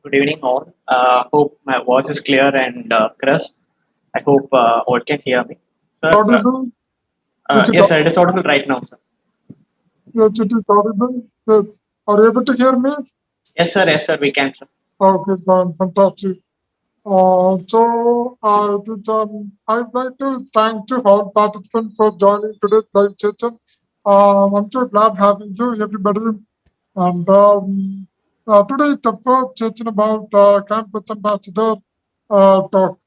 Good evening, all. Hope my voice is clear and crisp. I hope all can hear me. Sir, Audible? Is it yes, sir, it is audible right now, sir. yes, it is audible? Yes. Are you able to hear me? Yes, sir, we can, sir. Okay, fine, fantastic. I'd like to thank you all participants for joining today's live session. I'm so glad having you, everybody. And today is the first session about campus ambassador talk.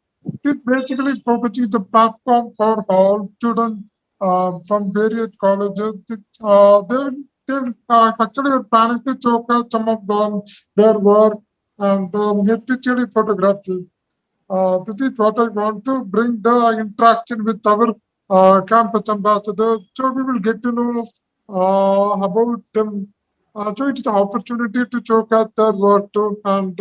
This basically focuses the platform for all students from various colleges. They actually are planning to showcase some of them, their work and especially photography. This is what I want to bring the interaction with our campus ambassadors. So we will get to know about them. So it's an opportunity to showcase their work too and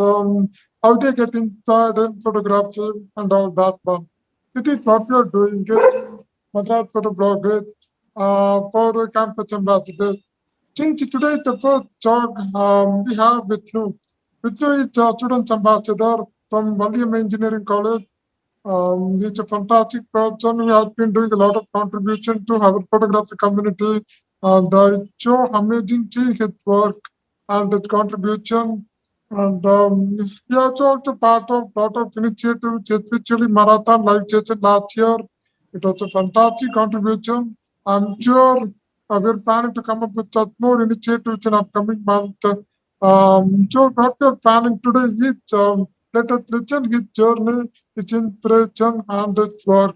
how they get inside in photography and all that one. This is what we are doing here, Madras Photo Bloggers, for campus ambassadors. Since today is the first talk we have with you. With you is student ambassador from Valium Engineering College. He's a fantastic person who has been doing a lot of contribution to our photography community. And it's so amazing to see his work and his contribution. And he was also part of lot of initiatives, especially Marathon Live Session last year. It was a fantastic contribution. I'm sure we're planning to come up with such more initiatives in upcoming month. So what we're planning today is let us listen his journey, his inspiration, and his work.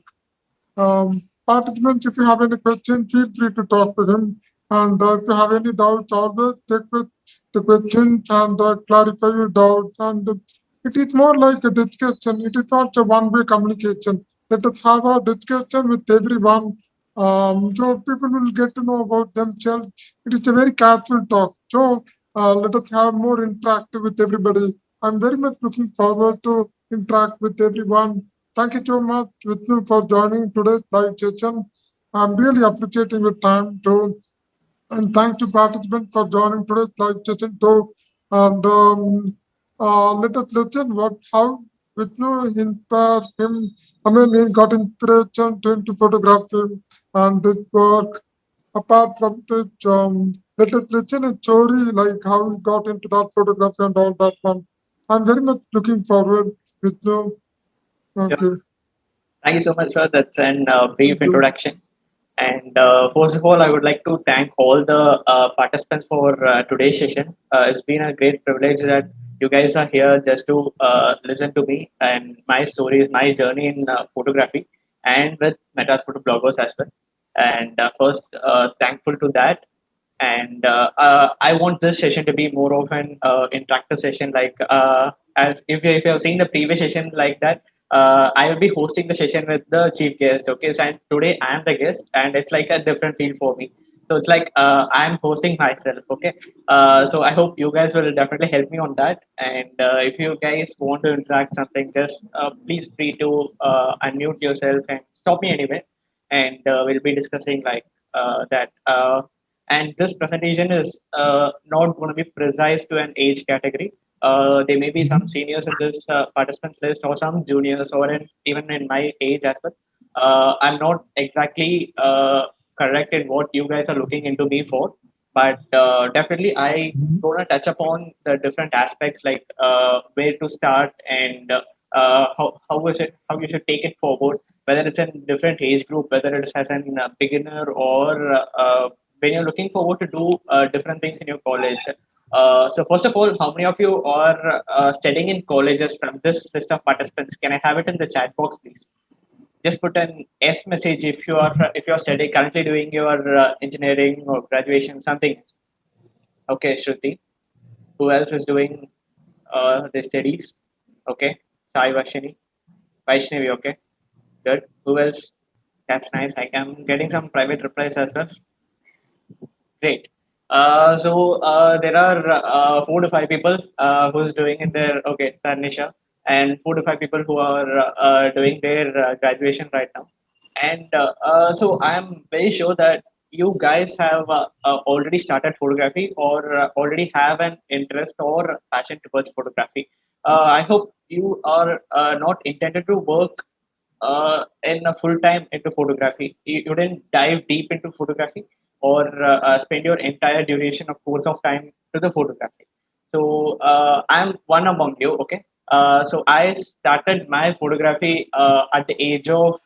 Participants, if you have any questions, feel free to talk to him. And if you have any doubts, always take with the questions and clarify your doubts. And it is more like a discussion. It is not a one-way communication. Let us have a discussion with everyone. So people will get to know about themselves. It is a very casual talk. So let us have more interactive with everybody. I'm very much looking forward to interact with everyone. Thank you so much, Vishnu, for joining today's live session. I'm really appreciating your time too. And thanks to participants for joining today's live session too. And let us listen what how Vishnu inspired him. I mean, he got inspiration to into photography and his work. Apart from this, let us listen a story like how he got into that photography and all that one. I'm very much looking forward, Vishnu. Sure. Okay. Thank you so much, sir. That's an brief Thank you. introduction. And first of all, I would like to thank all the participants for today's session. It's been a great privilege that you guys are here just to listen to me and my stories, my journey in photography, and with Metas Photo Bloggers as well. And first, thankful to that. And I want this session to be more of an interactive session, like as if you have seen the previous session like that. I will be hosting the session with the chief guest. Okay, so and today I am the guest, and it's like a different feel for me. So it's like I'm hosting myself. Okay, so I hope you guys will definitely help me on that. And if you guys want to interact something, just please free to unmute yourself and stop me anyway, and we'll be discussing like that. And this presentation is not going to be precise to an age category. There may be some seniors in this participants list or some juniors or even in my age as well. I'm not exactly correct in what you guys are looking into me for, but definitely I gonna touch upon the different aspects like where to start and how you should take it forward, whether it's in different age group, whether it is as a beginner or when you're looking forward to do different things in your college. So first of all, how many of you are studying in colleges from this list of participants? Can I have it in the chat box, please? Just put an S message if you're studying currently doing your engineering or graduation something. Okay, Shruti. Who else is doing the studies? Okay, Sai Vashini. Vaishnavi. Okay, good. Who else? That's nice. I am getting some private replies as well. Great. So there are 4 to 5 people who's doing in their okay, Tanisha, and 4 to 5 people who are doing their graduation right now. And so I'm very sure that you guys have already started photography or already have an interest or passion towards photography. I hope you are not intended to work in a full time into photography. You didn't dive deep into photography or spend your entire duration of course of time to the photography. So I'm one among you. Okay. So I started my photography at the age of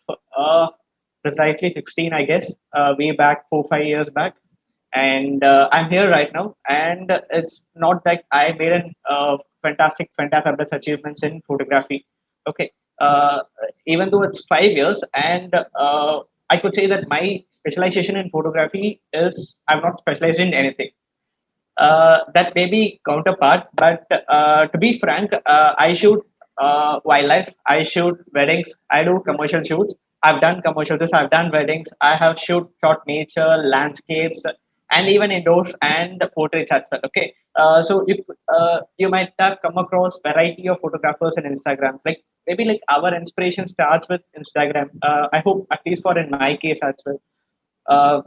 precisely 16, I guess, way back 4 5 years back, and I'm here right now. And it's not that I made an fantabulous achievements in photography. Okay, even though it's 5 years, and I could say that my specialization in photography is I'm not specialized in anything. That may be counterpart, but to be frank, I shoot wildlife, I shoot weddings, I do commercial shoots. I've done commercial shoots, I've done weddings, I have shot nature, landscapes, and even indoors and portraits as well. Okay, so if you might have come across variety of photographers in Instagram, like maybe like our inspiration starts with Instagram. I hope at least for in my case as well. Uh,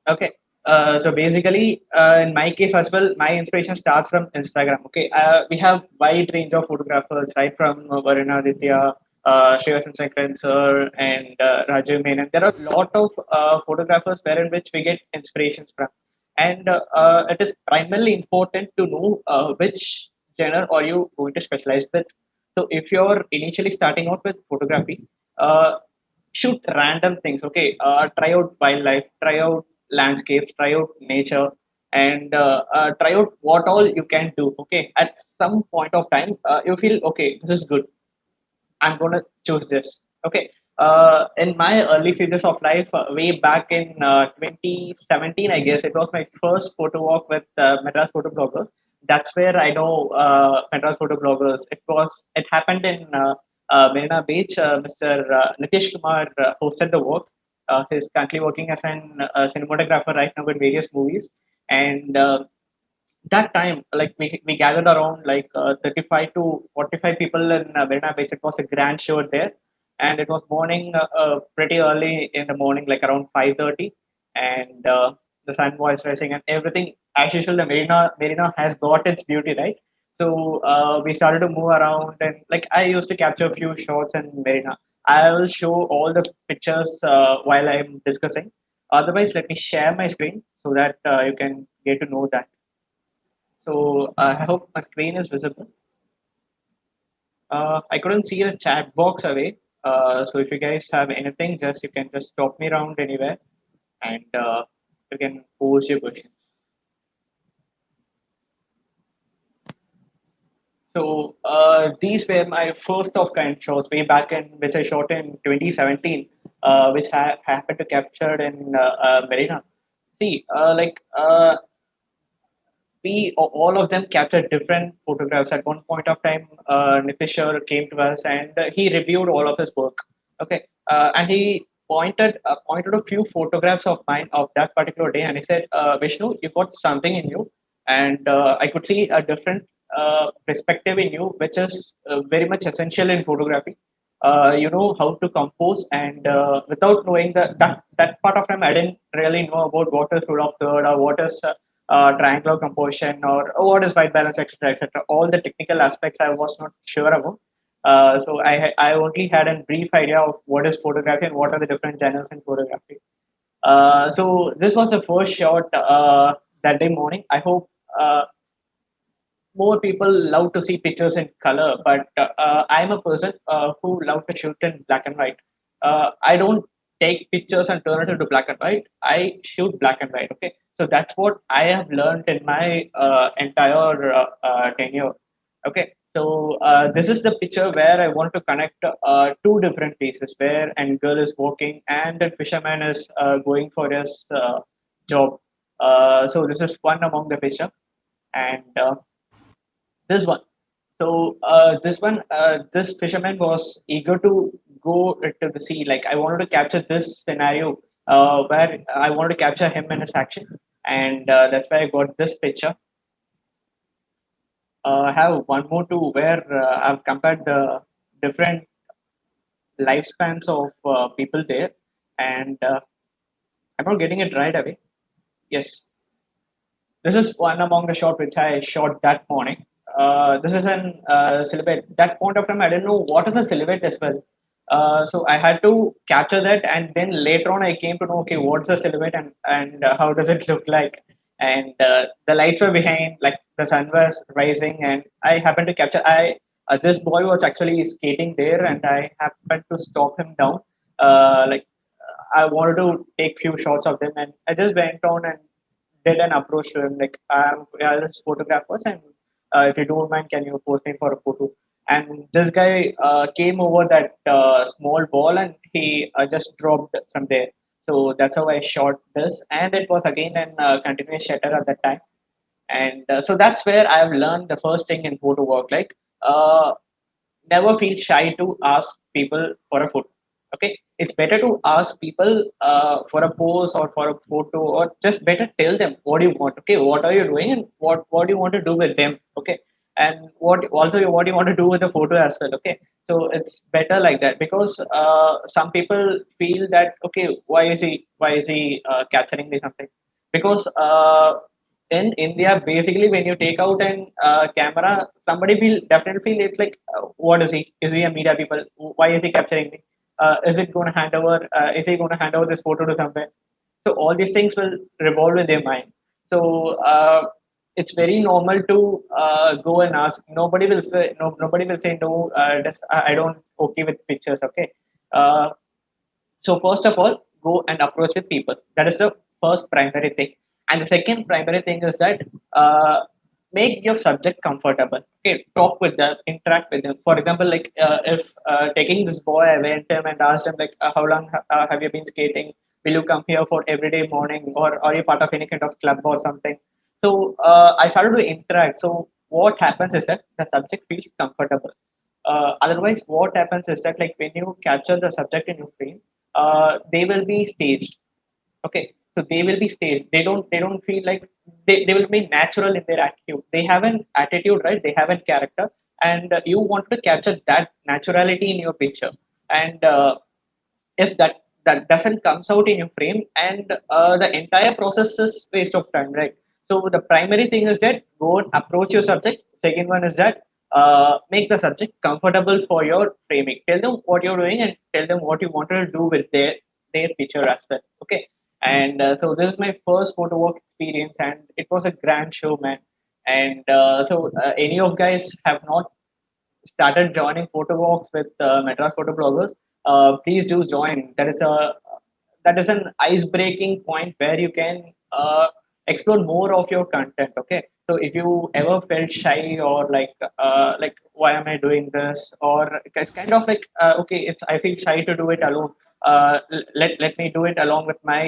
Okay. So basically, in my case as well, my inspiration starts from Instagram. Okay. We have wide range of photographers, right? From Varuna Aditya, Shreyas Sir, and Rajiv Menon. There are a lot of photographers wherein which we get inspirations from. And it is primarily important to know which genre are you going to specialize with. So if you're initially starting out with photography, uh, shoot random things. Okay, try out wildlife, try out landscapes, try out nature, and try out what all you can do. Okay, at some point of time, you feel okay, this is good. I'm gonna choose this. Okay. In my early stages of life, way back in 2017, I guess it was my first photo walk with Madras Photo Bloggers. That's where I know Madras Photo Bloggers. It happened in Marina Beach. Mr. Nitish Kumar hosted the work. He's currently working as an cinematographer right now with various movies, and that time, like we gathered around like 35 to 45 people in Marina Beach. It was a grand show there, and it was morning, pretty early in the morning, like around 5:30, and the sun was rising and everything. As usual, the Marina has got its beauty, right? So we started to move around, and like I used to capture a few shots in Marina. I will show all the pictures while I'm discussing. Otherwise, let me share my screen so that you can get to know that. So I hope my screen is visible. I couldn't see the chat box away. So if you guys have anything, just you can just stop me around anywhere, and you can pose your questions. So these were my first of kind shows way back in which I shot in 2017, which happened to captured in Marina. See, we all of them captured different photographs. At one point of time, Nitishar came to us and he reviewed all of his work. Okay, and he pointed a few photographs of mine of that particular day, and he said, "Vishnu, you got something in you, and I could see a different perspective in you, which is very much essential in photography. You know how to compose, and without knowing that part of time, I didn't really know about what is rule of third or what is triangular composition or what is white balance, etc., etc. All the technical aspects I was not sure about. So I only had a brief idea of what is photography and what are the different genres in photography. So this was the first shot that day morning. I hope more people love to see pictures in color, but I'm a person who love to shoot in black and white. I don't take pictures and turn it into black and white. I shoot black and white. Okay, so that's what I have learned in my entire tenure. Okay, so this is the picture where I want to connect two different places where and girl is walking and the fisherman is going for his job. So this is one among the picture, and this one. So this fisherman was eager to go to the sea. Like I wanted to capture this scenario where I wanted to capture him in his action, and that's why I got this picture. I have one more too, where I've compared the different lifespans of people there, and I'm not getting it right away. Yes, this is one among the shot which I shot that morning. this is an silhouette. That point of time, I didn't know what is a silhouette as well. So I had to capture that, and then later on, I came to know, okay, what's a silhouette, and how does it look like? And the lights were behind, like the sun was rising, and I happened to capture. I This boy was actually skating there, and I happened to stop him down. Like I wanted to take few shots of them, and I just went on and did an approach to him, like we are just photographers, and if you don't mind, can you post me for a photo? And this guy came over that small ball, and he just dropped from there. So that's how I shot this, and it was again an continuous shutter at that time. And so that's where I've learned the first thing in photo work, like uh, never feel shy to ask people for a photo. Okay, it's better to ask people for a pose or for a photo, or just better tell them what you want. Okay, what are you doing, and what do you want to do with them? Okay, and what you want to do with the photo as well. Okay, so it's better like that, because some people feel that, okay, why is he capturing me something? Because in India, basically, when you take out an camera, somebody will definitely feel it's like, what is he? Is he a media people? Why is he capturing me? Is it going to hand over? Is he going to hand over this photo to somewhere? So all these things will revolve in their mind. So it's very normal to go and ask. Nobody will say no. Nobody will say no. I don't okay with pictures. Okay. Uh, so first of all, go and approach with people. That is the first primary thing. And the second primary thing is that make your subject comfortable. Okay, talk with them, interact with them. For example, like if taking this boy, I went to him and asked him like, how long have you been skating? Will you come here for everyday morning, or are you part of any kind of club or something? So I started to interact. So what happens is that the subject feels comfortable. Otherwise, what happens is that, like, when you capture the subject in your frame, they will be staged. Okay, so they will be staged. They don't feel like they will be natural in their attitude. They have an attitude, right? They have a character, and you want to capture that naturality in your picture. And if that doesn't comes out in your frame, and the entire process is waste of time, right? So the primary thing is that go and approach your subject. Second one is that make the subject comfortable for your framing. Tell them what you're doing, and tell them what you want to do with their picture as well. Okay, and so this is my first photo work experience, and it was a grand show, man. And any of guys have not started joining photo walks with Madras photo bloggers, please do join. That is an ice breaking point where you can explore more of your content. Okay, so if you ever felt shy, or like why am I doing this, or it's kind of like okay, it's I feel shy to do it alone. Let me do it along with my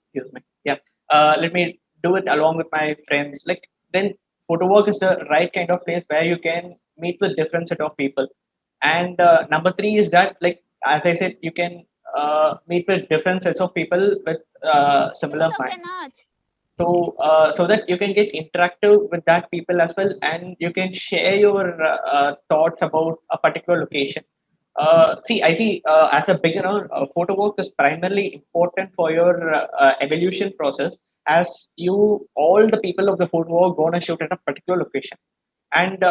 excuse me, yeah, let me do it along with my friends. Like, then photo work is the right kind of place where you can meet with different set of people. And number three is that, like, as I said, you can meet with different sets of people with similar mind. So that you can get interactive with that people as well, and you can share your thoughts about a particular location. See, I see, as a beginner, photo work is primarily important for your evolution process, as you all the people of the photo work gonna shoot at a particular location. And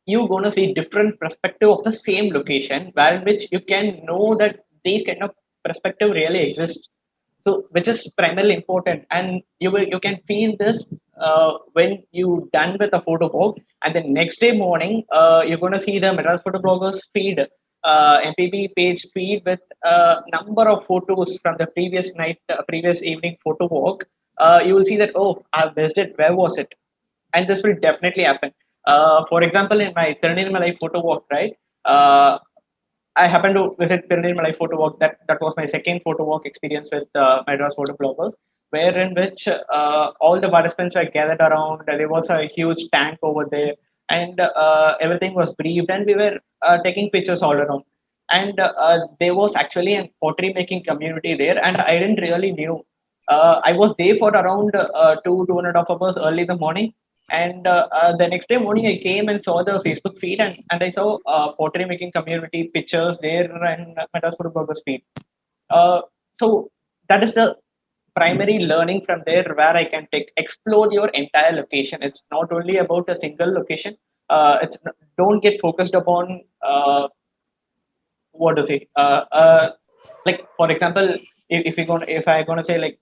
you're going to see different perspective of the same location, where in which you can know that these kind of perspective really exist. So which is primarily important, and you can feel this when you done with the photo walk. And then next day morning, you're going to see the Madras photo bloggers feed, MPB page feed, with a number of photos from the previous night, previous evening photo walk. You will see that, oh, I've missed it, where was it? And this will definitely happen. For example, in my Tirunelmalai photo walk, right? Uh, I happened to visit Tirunelmalai photo walk. That was my second photo walk experience with Madras photo bloggers, where in which all the participants were gathered around. There was a huge tank over there, and everything was briefed, and we were taking pictures all around. And there was actually a pottery making community there, and I didn't really knew. I was there for around 2.5 hours early in the morning, and the next day morning, I came and saw the Facebook feed, and I saw pottery making community pictures there, and Metascore Burgers feed. Uh, so that is the primary learning from there where I can explore your entire location. It's not only about a single location. It's don't get focused upon what to say. Like for example, if I gonna say like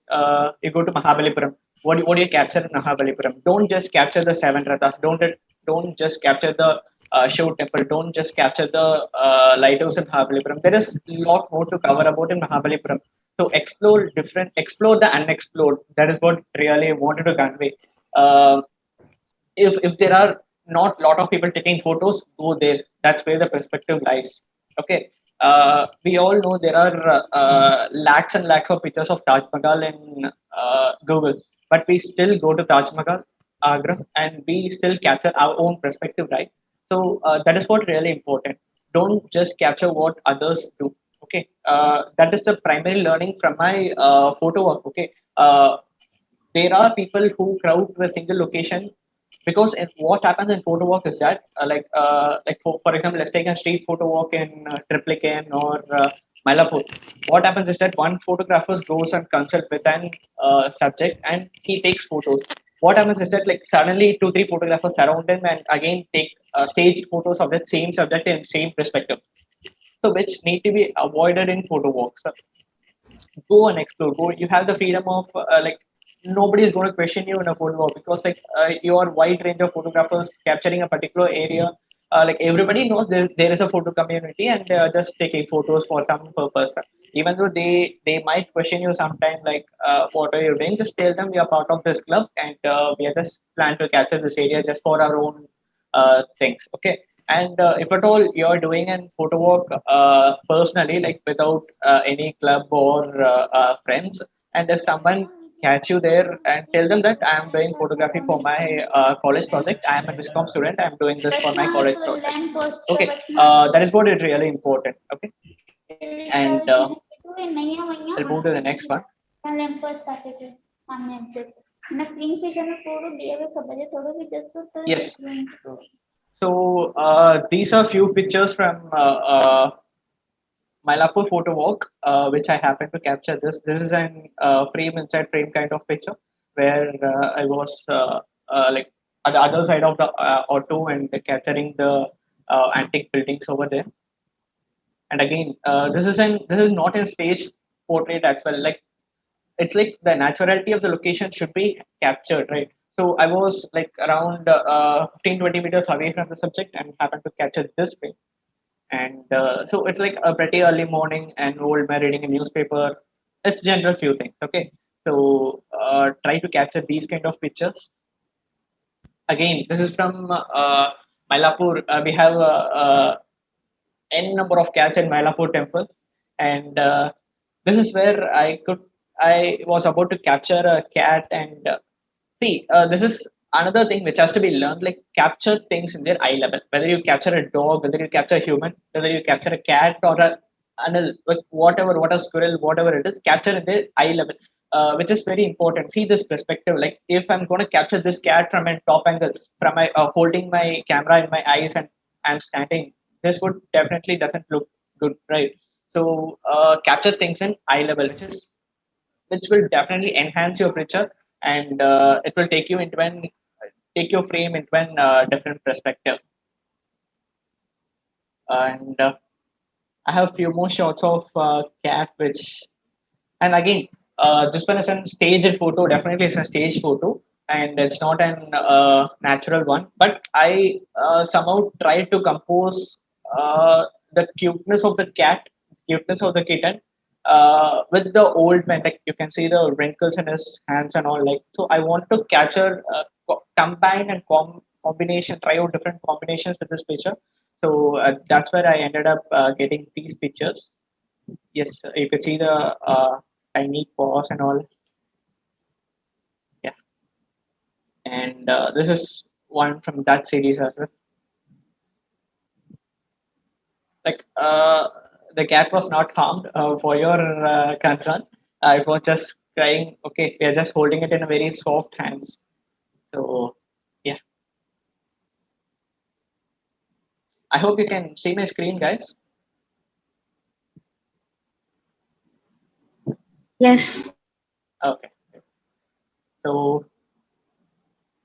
you go to Mahabalipuram, what do you capture in Mahabalipuram? Don't just capture the seven rathas. Don't just capture the Shiv temple. Don't just capture the lighthouse in Mahabalipuram. There is a lot more to cover about in Mahabalipuram. So explore the unexplored. That is what really wanted to convey. Uh, if there are not lot of people taking photos, go there. That's where the perspective lies. Okay. We all know there are lakhs and lakhs of pictures of Taj Mahal in Google, but we still go to Taj Mahal, Agra, and we still capture our own perspective, right? So that is what really important. Don't just capture what others do. Okay, that is the primary learning from my photo work. Okay, there are people who crowd to a single location because what happens in photo walk is that like for example, let's take a street photo walk in Triplicane or Mylapore. What happens is that one photographer goes and consult with an subject and he takes photos. What happens is that like suddenly two three photographers surround him and again take staged photos of the same subject in same perspective, so which need to be avoided in photo walks. Go and explore. Go. You have the freedom of like nobody is going to question you in a photo walk because like your wide range of photographers capturing a particular area. Like everybody knows there is a photo community and they are just taking photos for some purpose. Even though they might question you sometime like what are you doing? Just tell them we are part of this club and we are just plan to capture this area just for our own things. Okay. And if at all you're doing an photo walk personally, like without any club or friends, and if someone catch you there and tell them that I am doing photography for my college project, I am a Viscom student, I am doing this for my college project. Okay, that is what is really important. Okay, and I'll move to the next one. Yes. So these are few pictures from Mylapore photo walk, which I happened to capture. This is an frame inside frame kind of picture where I was like at the other side of the auto and capturing the antique buildings over there. And again, this is not a stage portrait as well. Like it's like the naturality of the location should be captured, right? So I was like around 15-20 meters away from the subject and happened to capture this frame. And so it's like a pretty early morning and old man reading a newspaper. It's general few things. Okay, so try to capture these kind of pictures. Again, this is from Mylapore. We have n number of cats in Mylapore temple, and this is where I was about to capture a cat and see, this is another thing which has to be learned. Like capture things in their eye level. Whether you capture a dog, whether you capture a human, whether you capture a cat or a animal, like whatever, what a squirrel, whatever it is, capture in their eye level, which is very important. See this perspective. Like if I'm going to capture this cat from a top angle, from my holding my camera in my eyes and I'm standing, this would definitely doesn't look good, right? So capture things in eye level, which will definitely enhance your picture and it will take you into an take your frame into an different perspective. And I have a few more shots of cat, which and again this one is a staged photo. Definitely, it's a staged photo, and it's not an natural one. But I somehow tried to compose the cuteness of the cat, cuteness of the kitten, with the old man. Like you can see the wrinkles in his hands and all. Like so, I want to capture, combine and combination, try out different combinations with this picture. So that's where I ended up getting these pictures. Yes, you could see the tiny paws and all. Yeah, and this is one from that series as well. Like the cat was not harmed for your concern. It was just crying. Okay, we are just holding it in a very soft hands. So yeah, I hope you can see my screen, guys. Yes. Okay. So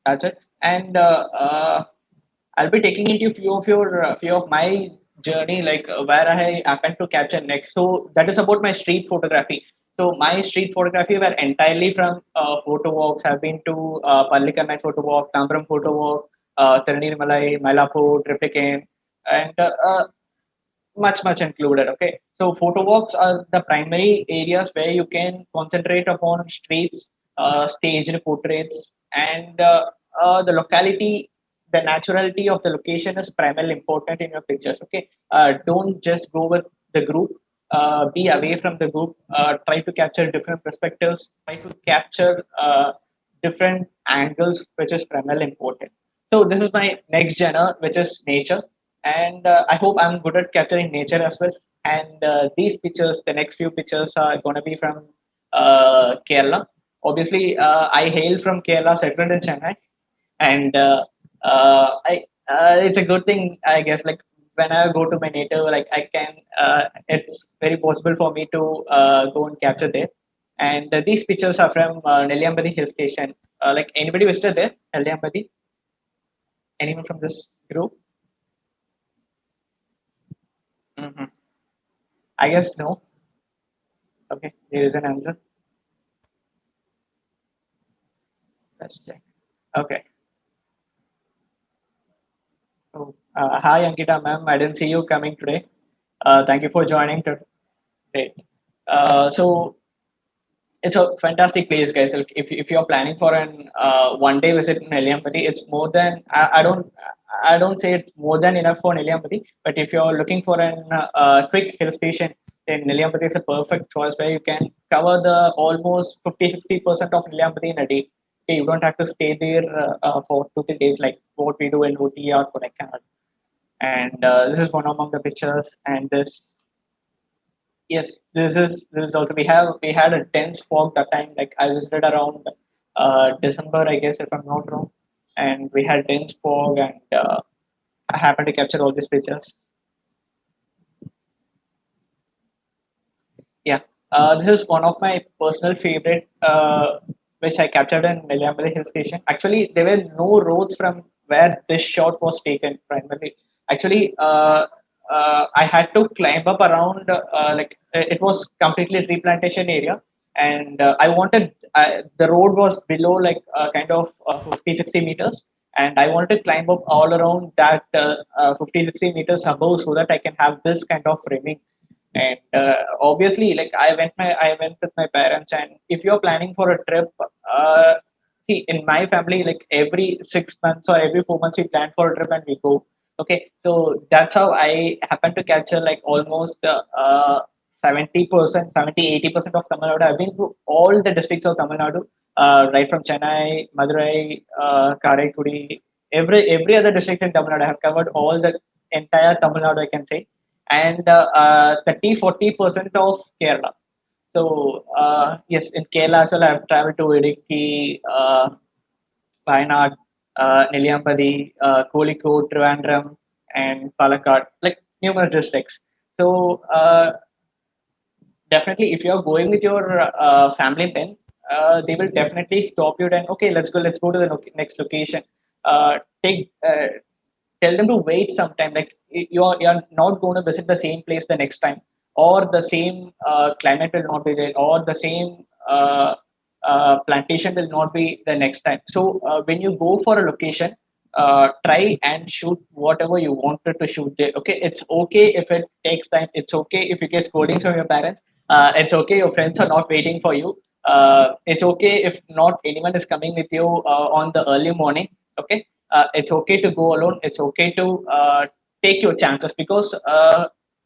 that's it. And I'll be taking into few of my journey, like where I happen to capture next. So that is about my street photography. So my street photography were entirely from photo walks. I've been to Pallikamai photo walk, Tambram photo walk, Tirunelmalai, Mylapore, Triplicane, and much included. Okay, so photo walks are the primary areas where you can concentrate upon streets, staged portraits, and the locality, the naturality of the location is primarily important in your pictures. Okay, don't just go with the group. Be away from the group. Try to capture different perspectives. Try to capture different angles, which is primarily important. So this is my next genre, which is nature, and I hope I'm good at capturing nature as well. And these pictures, the next few pictures are going to be from Kerala. Obviously, I hail from Kerala, settled in Chennai, and it's a good thing, I guess. Like when I go to my native, like I can, it's very possible for me to go and capture there. And these pictures are from Nelliyambadi Hill Station. Like anybody visited there, Nelliyambadi? Anyone from this group? Hmm. I guess no. Okay, there is an answer. Let's check. Okay. So, hi Ankita ma'am. I didn't see you coming today. Thank you for joining today. So it's a fantastic place, guys. Like, if you're planning for an one day visit in Nelliyambadi, it's more than I don't say it's more than enough for Nelliyambadi. But if you're looking for an quick hill station, then Nelliyambadi is a perfect choice where you can cover the almost 50-60% of Nelliyambadi in a day. Okay, you don't have to stay there for 2 3 days like what we do in Ooty or Kodaikanal. And this is one among the pictures. And this, yes, this is also we had a dense fog that time. Like I visited around December, I guess, if I'm not wrong, and we had dense fog, and I happened to capture all these pictures. Yeah, this is one of my personal favorite, which I captured in Nelliyambadi Hill Station. Actually, there were no roads from where this shot was taken. Primarily, actually, I had to climb up around. Like it was completely replantation area, and I wanted the road was below like kind of 50-60 meters, and I wanted to climb up all around that 50-60 meters above so that I can have this kind of framing. And obviously, like I went with my parents. And if you're planning for a trip, see, in my family, like every 6 months or every 4 months we plan for a trip and we go. Okay, so that's how I happen to capture like almost 70%, 70-80% of Tamil Nadu. I've been to all the districts of Tamil Nadu, right from Chennai, Madurai, Karaikudi, every other district in Tamil Nadu. I have covered all the entire Tamil Nadu, I can say. And 30-40% of Kerala. So yes, in Kerala as well, I've traveled to Idukki, Wayanad, Nelliyambadi, Kozhikode, Trivandrum, and Palakkad, like numerous districts. So definitely, if you're going with your family, then they will definitely stop you. And okay, let's go to the next location. Take Tell them to wait sometime. Like you're not going to visit the same place the next time, or the same climate will not be there, or the same plantation will not be the next time. So when you go for a location, try and shoot whatever you wanted to shoot there. Okay, it's okay if it takes time. It's okay if you get scolding from your parents. It's okay your friends are not waiting for you. It's okay if not anyone is coming with you on the early morning. Okay, it's okay to go alone. It's okay to take your chances because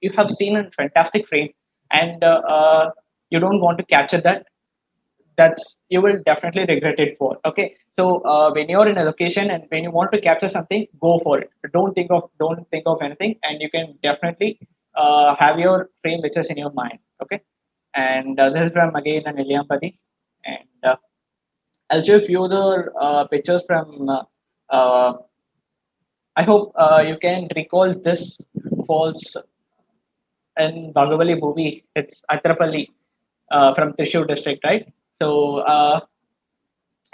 you have seen a fantastic frame, and you don't want to capture that. That's you will definitely regret it for. Okay, so when you're in a location and when you want to capture something, go for it. Don't think of anything, and you can definitely have your frame which is in your mind. Okay, and this is from again an Iliampati, and I'll show a few other pictures from. I hope you can recall this falls in Bagavali movie. It's Atrapalli from Thrissur district, right? So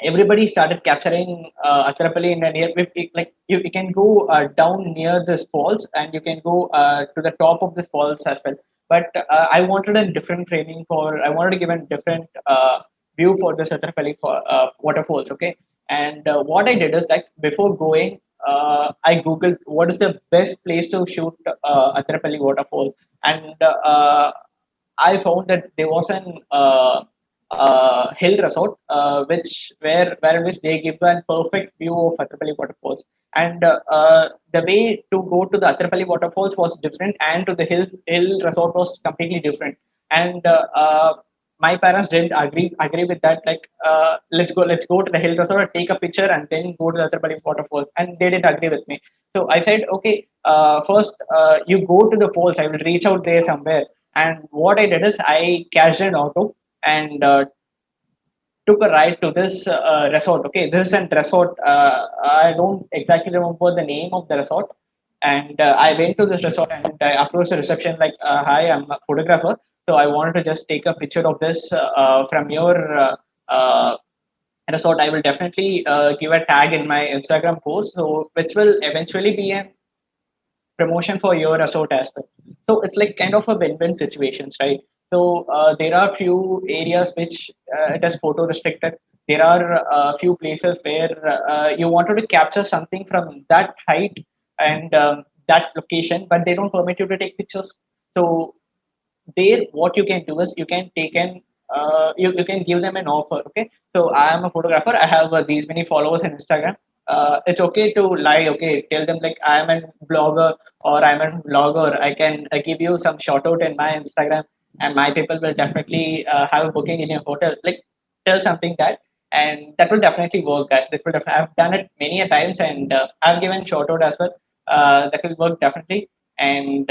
everybody started capturing Atrapalli in the near like you can go down near this falls and you can go to the top of this falls as well. But I wanted a different framing for I wanted to give a different view for this Atrapalli for waterfalls. Okay, and what I did is like before going, I googled what is the best place to shoot Atrapalli waterfall, and I found that there was an hill resort, where in which they give a perfect view of Atrapalli waterfalls. And the way to go to the Atrapalli waterfalls was different, and to the hill resort was completely different. And my parents didn't agree with that. Like, let's go to the hill resort, take a picture, and then go to the Atrapalli waterfalls. And they didn't agree with me. So I said, okay, first you go to the falls. I will reach out there somewhere. And what I did is I cashed an auto and took a ride to this resort. Okay, this is a resort. I don't exactly remember the name of the resort. And I went to this resort and I approached the reception like, "Hi, I'm a photographer. So I wanted to just take a picture of this from your uh, resort. I will definitely give a tag in my Instagram post, so which will eventually be an promotion for your resort as well." So it's like kind of a win-win situations, right? So there are few areas which it is photo restricted. There are a few places where you wanted to capture something from that height and that location, but they don't permit you to take pictures. So there what you can do is you can take an you can give them an offer. Okay, so I am a photographer, I have these many followers on Instagram. It's okay to lie. Okay, tell them like I am a blogger or I'm a vlogger. I can give you some shout out in my Instagram, and my people will definitely have a booking in your hotel. Like, tell something that, and that will definitely work, guys. That will I've done it many a times, and I've given shout out as well. That will work definitely. And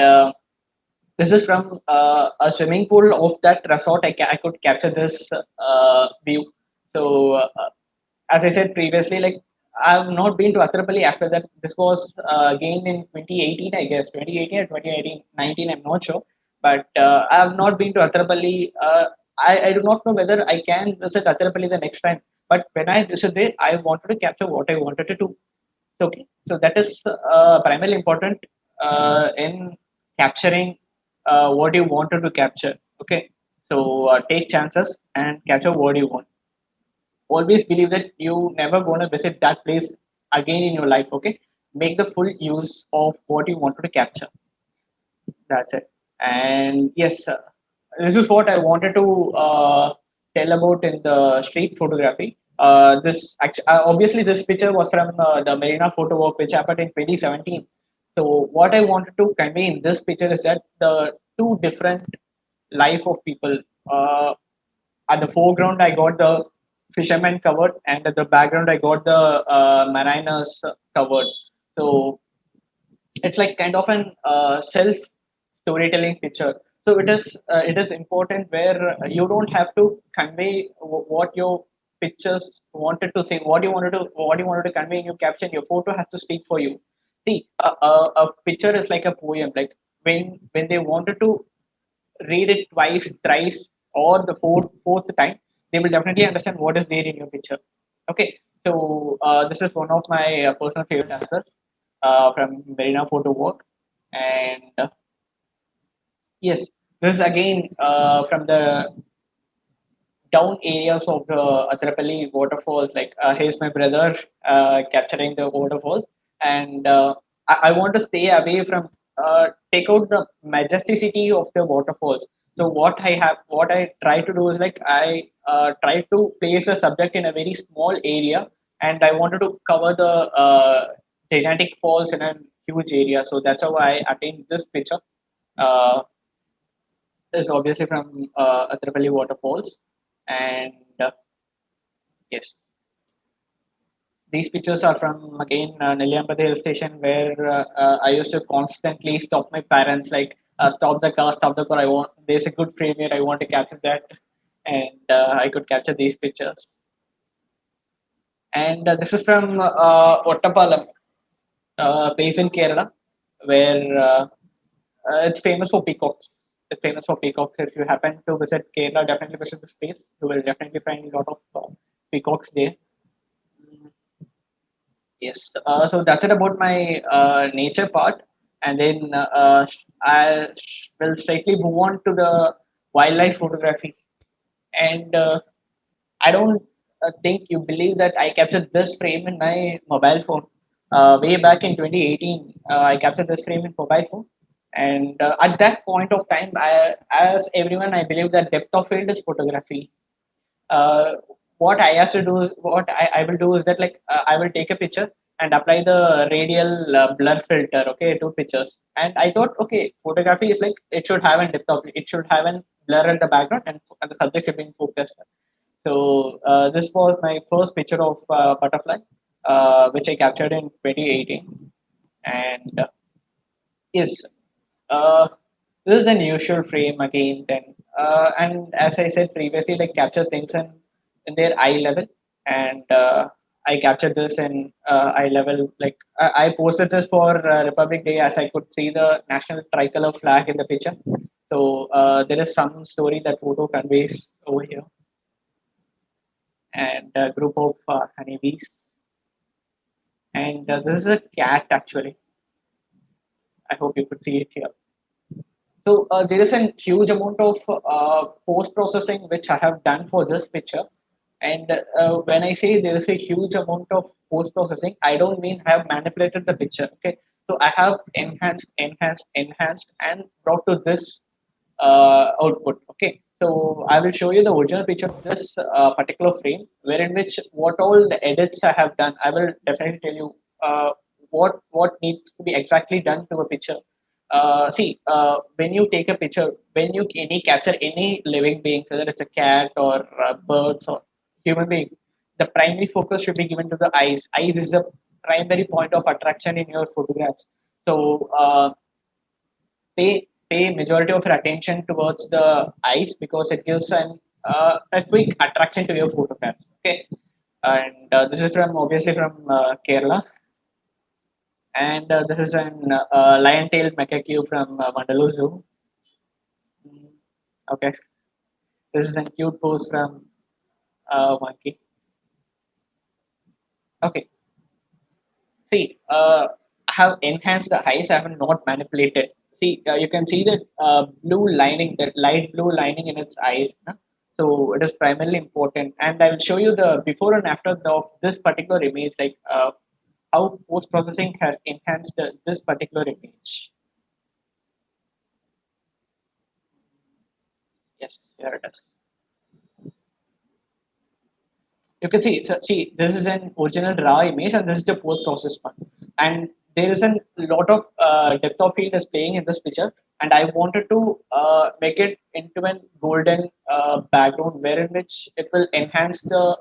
this is from a swimming pool of that resort. I could capture this view. So, as I said previously, like I've not been to Atrapalli after that. This was again in 2018, I guess, 2018 or 2018, 19, I'm not sure. But I have not been to Atrapalli. I do not know whether I can visit Atrapalli the next time. But when I visited there, I wanted to capture what I wanted to do. Okay, so that is primarily important in capturing what you wanted to capture. Okay, so take chances and capture what you want. Always believe that you never gonna visit that place again in your life. Okay, make the full use of what you wanted to capture. That's it. And yes, this is what I wanted to tell about in the street photography. Obviously this picture was from the Marina photo walk, which happened in 2017. So what I wanted to convey in this picture is that the two different life of people. At the foreground, I got the fishermen covered, and at the background, I got the mariners covered. So it's like kind of an self storytelling picture. So it is important where you don't have to convey what your pictures wanted to say, what you wanted to convey in your caption. Your photo has to speak for you. See, a picture is like a poem. Like when they wanted to read it twice, thrice, or the fourth time, they will definitely understand what is there in your picture. Okay, so this is one of my personal favorite as well, from Marina Photo Work. And yes, this is again from the down areas of the Atrapalli waterfalls. Like, here's my brother capturing the waterfalls, and I want to stay away from take out the majesticity of the waterfalls. So what I try to do is like I try to place a subject in a very small area, and I wanted to cover the gigantic falls in a huge area. So that's how I attained this picture. Uh, is obviously from Atrapalli waterfalls, and yes, these pictures are from again Nelliyambadi hill station, where I used to constantly stop my parents, like, stop the car. I want There's a good frame here. I want to capture that, and I could capture these pictures. And this is from Ottapalam, place in Kerala, where it's famous for peacocks. It's famous for peacocks. If you happen to visit Kerala, definitely visit this place. You will definitely find a lot of peacocks there. Mm, yes. So that's it about my nature part, and then will straightly move on to the wildlife photography. And I don't think you believe that I captured this frame in my mobile phone. Way back in 2018, I captured this frame in mobile phone. And at that point of time, as everyone, I believe that depth of field is photography. uh, what I has to do is what I will do is that like I will take a picture and apply the radial blur filter, okay, to pictures. And I thought, okay, photography is like it should have a depth of it should have a blur in the background, and the subject should be in focus. So this was my first picture of butterfly, which I captured in 2018, and yes, uh, this is an usual frame again. Then, and as I said previously, like capture things in their eye level, and I captured this in eye level. Like I posted this for Republic Day, as I could see the national tricolor flag in the picture. So there is some story that photo conveys over here, and a group of honeybees, and this is a cat actually. I hope you could see it here. So there is a huge amount of post processing which I have done for this picture. And when I say there is a huge amount of post processing, I don't mean I have manipulated the picture. Okay, so I have enhanced, and brought to this output. Okay, so I will show you the original picture of this particular frame, wherein which what all the edits I have done. I will definitely tell you what needs to be exactly done to a picture. See, when you take a picture, when you any capture any living being, whether it's a cat or birds or human beings, the primary focus should be given to the eyes. Eyes is the primary point of attraction in your photographs. So pay majority of your attention towards the eyes, because it gives a quick attraction to your photographs. Okay, and this is from obviously from Kerala, and this is an lion-tailed macaque from Mandalore Zoo. Mm, okay, this is a cute pose from monkey. Okay, see, I have enhanced the eyes. I have not manipulated. See, you can see that blue lining, that light blue lining in its eyes. Huh? So it is primarily important, and I will show you the before and after of this particular image, like how post processing has enhanced this particular image. Yes, here it is. You can see, so see, this is an original raw image, and this is the post process one. And there is a lot of depth of field is playing in this picture, and I wanted to make it into a golden background, wherein which it will enhance the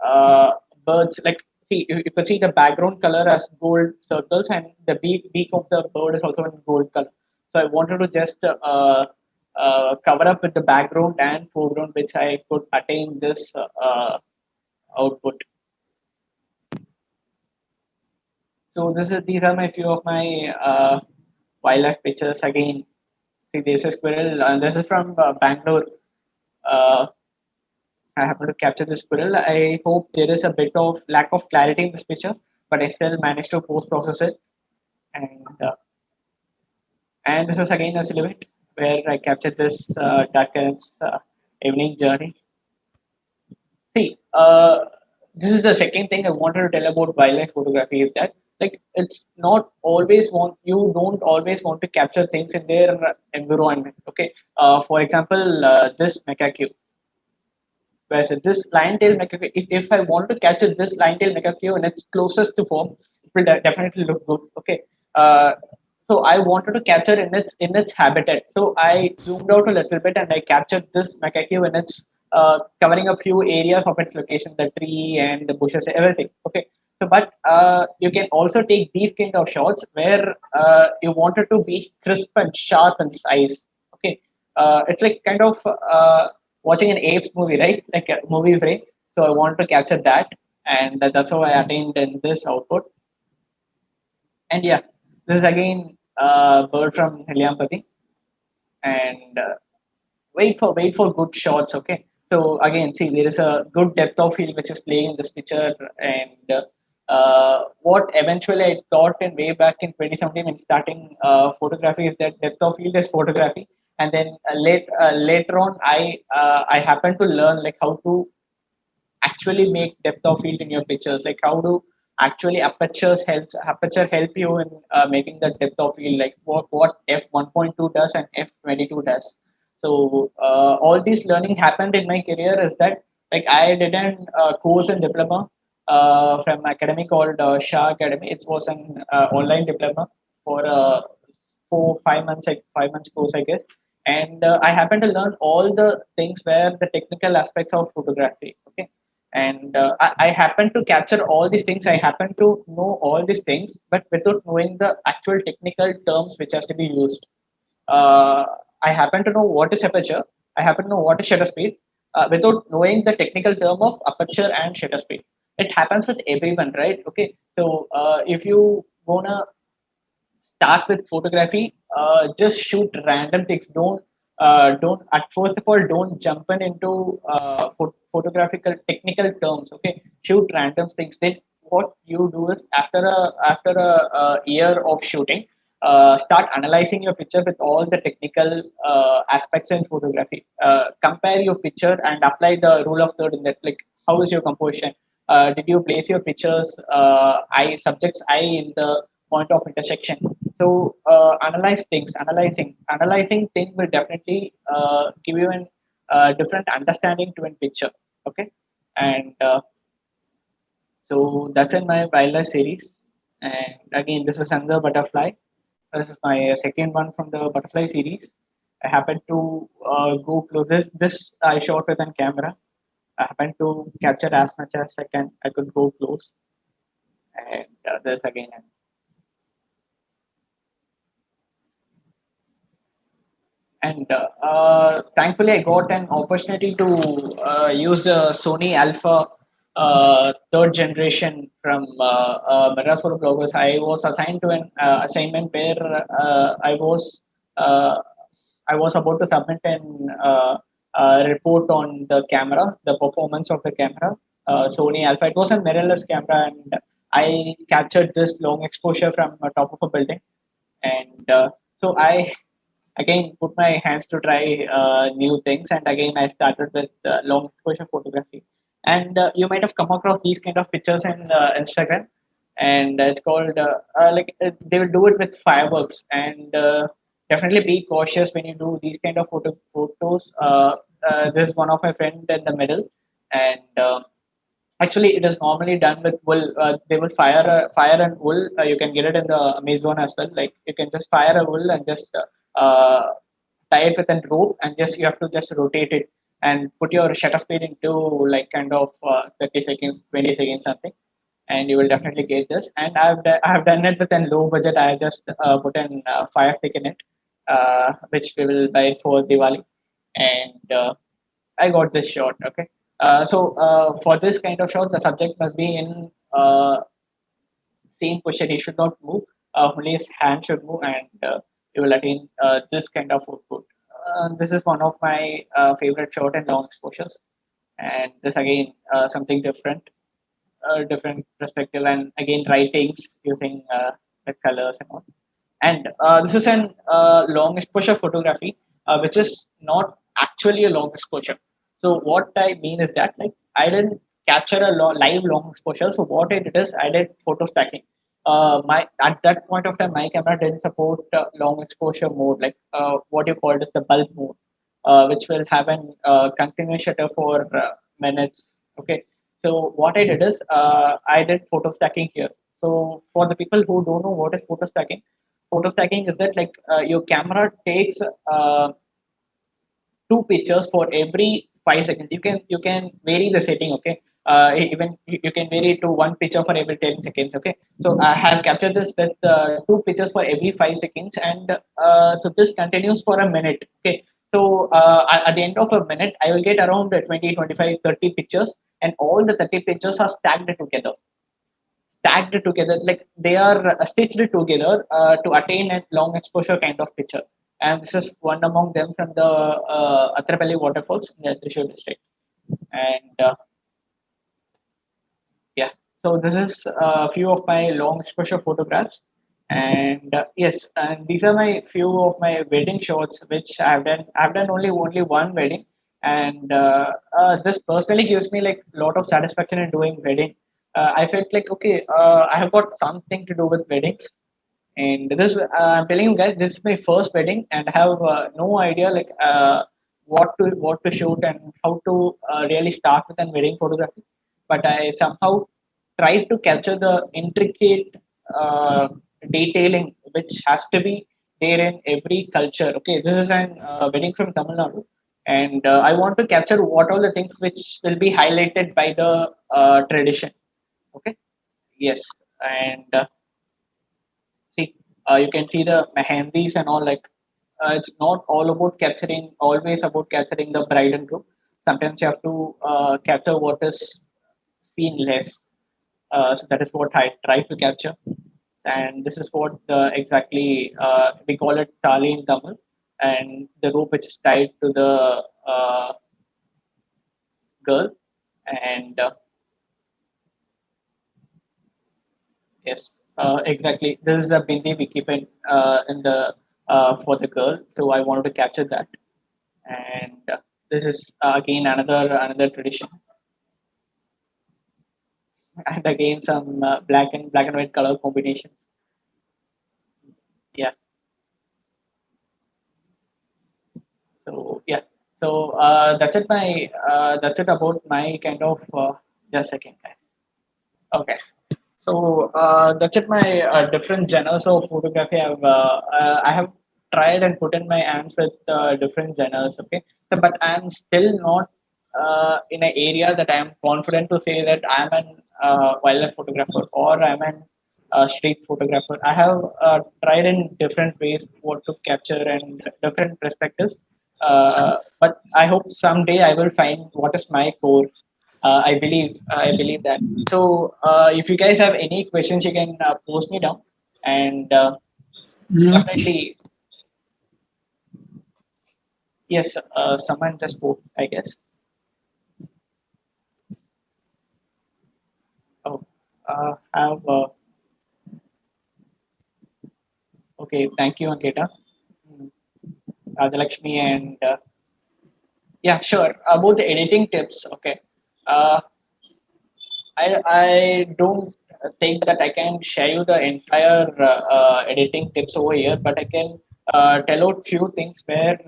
uh, birds. Like, see, you can see the background color as gold circles, and the beak of the bird is also in gold color. So I wanted to just cover up with the background and foreground, which I could attain this output. So these are my few of my wildlife pictures. Again, see, there's a squirrel, and this is from Bangalore. Uh, I happen to capture the squirrel. I hope there is a bit of lack of clarity in this picture, but I still managed to post process it. And this is again a silhouette where I captured this duck in its evening journey. See, this is the second thing I wanted to tell about wildlife photography is that like it's not always want you don't always want to capture things in their environment. Okay, for example, this macaque. Where I said this lion-tailed macaque. If I want to capture this lion-tailed macaque in its closest to form, it will definitely look good. Okay, uh, so I wanted to capture in its habitat. So I zoomed out a little bit and I captured this macaque when it's covering a few areas of its location, the tree and the bushes, everything. Okay. So, but you can also take these kind of shots where you wanted to be crisp and sharp in size. Okay. It's like kind of watching an apes movie, right? Like a movie frame. So I want to capture that, and that's how I attained in this output. And yeah, this is again bird from Heliampathy. and wait for good shots. Okay, so again, see, there is a good depth of field which is playing in this picture, and what eventually I thought in way back in 2017 when starting photography is that depth of field is photography, and then later on I happened to learn like how to actually make depth of field in your pictures, like how do actually aperture help you in making the depth of field, like what f1.2 does and f22 does. So all this learning happened in my career is that like I did an course and diploma from academy called Shah Academy. It was an online diploma for 4 5 months, like 5 months course, I guess. And I happened to learn all the things where the technical aspects of photography. Okay, and I happen to capture all these things. I happen to know all these things, but without knowing the actual technical terms which has to be used. uh, I happen to know what is aperture. I happen to know what is shutter speed, without knowing the technical term of aperture and shutter speed. It happens with everyone, right? Okay, so if you wanna start with photography, just shoot random things. Don't at first of all don't jump in into photographical technical terms. Okay, shoot random things. Then what you do is after a year of shooting, start analyzing your picture with all the technical aspects in photography. Compare your picture and apply the rule of third in that. Like, how is your composition? Did you place your pictures eye subject's eye in the point of intersection? So analyze things. Analyzing things will definitely give you an different understanding to a picture. Okay, and so that's in my wildlife series. And again, this is another butterfly. This is my second one from the butterfly series. I happened to go close. This I shot with a camera. I happened to capture as much as I can. I could go close, and there's again. And thankfully, I got an opportunity to use the Sony Alpha third generation from Madras for Bloggers. I was assigned to an assignment where uh, I was about to submit an report on the camera, the performance of the camera, Sony Alpha. It was a mirrorless camera, and I captured this long exposure from top of a building. And so I again put my hands to try new things, and again I started with long exposure photography. And you might have come across these kind of pictures in Instagram, and it's called they will do it with fireworks. And definitely be cautious when you do these kind of photos. This is one of my friend in the middle, and actually, it is normally done with wool. They will fire and wool. You can get it in the Amazon as well. Like, you can just fire a wool and just tie it with a rope, and just you have to just rotate it and put your shutter speed into like kind of 30 seconds, 20 seconds, something, and you will definitely get this. And I've done it with a low budget. I just put an fire stick in it, which we will buy it for Diwali, and I got this shot. Okay. So for this kind of shot, the subject must be in same position. He should not move. Only his hand should move, and you will attain this kind of output. This is one of my favorite short and long exposures, and this again something different, different perspective, and again writings using the colors and all. And this is an long exposure photography, which is not actually a long exposure. So what I mean is that, like, I didn't capture a live long exposure. So what I did is I did photo stacking. My At that point of time, my camera didn't support long exposure mode, like what you called as the bulb mode, which will have an continuous shutter for minutes. Okay, so what I did is I did photo stacking here. So for the people who don't know what is photo stacking is that, like, your camera takes two pictures for every 5 seconds. You can vary the setting. Okay, even you can vary it to one picture for every 10 seconds. Okay, so I have captured this with two pictures for every 5 seconds, and so this continues for a minute. Okay, so at the end of a minute, I will get around 20, 25, 30 pictures, and all the 30 pictures are stacked together, like they are stitched together to attain a long exposure kind of picture. and this is one among them from the Atrapalli waterfalls in the Thrissur district. And yeah, so this is a few of my long exposure photographs, and yes, and these are my few of my wedding shots which I've done. I've done only one wedding, and this personally gives me like a lot of satisfaction in doing wedding. I felt like okay, I have got something to do with weddings, and this I'm telling you guys, this is my first wedding, and I have no idea like what to shoot and how to really start with an wedding photography. But I somehow tried to capture the intricate detailing which has to be there in every culture. Okay, this is an wedding from Tamil Nadu, and I want to capture what all the things which will be highlighted by the tradition. Okay, yes, and see, you can see the mehendis and all. Like, it's not all about capturing, always about capturing the bride and groom. Sometimes you have to capture what is seen less. So that is what I try to capture, and this is what exactly we call it tali in Tamil, and the rope which is tied to the girl, and yes, exactly. This is a bindi we keep in the for the girl. So I wanted to capture that, and this is again another tradition, and again some black and white color combinations. Yeah. So yeah. So that's it about my kind of just a second, guys. Okay. So that's it. My different genres of photography. I have tried and put in my hands with different genres. Okay, so, but I'm still not in an area that I'm confident to say that I'm an wildlife photographer or I'm an street photographer. I have tried in different ways what to capture and different perspectives. But I hope someday I will find what is my core. I believe that. So, if you guys have any questions, you can post me down, and Yeah. definitely, yes. Someone just spoke, I guess. Oh, have okay. Thank you, Ankita, Rajalakshmi, and yeah, sure. About the editing tips, okay. Uh, I don't think that I can share you the entire editing tips over here, but I can tell out few things where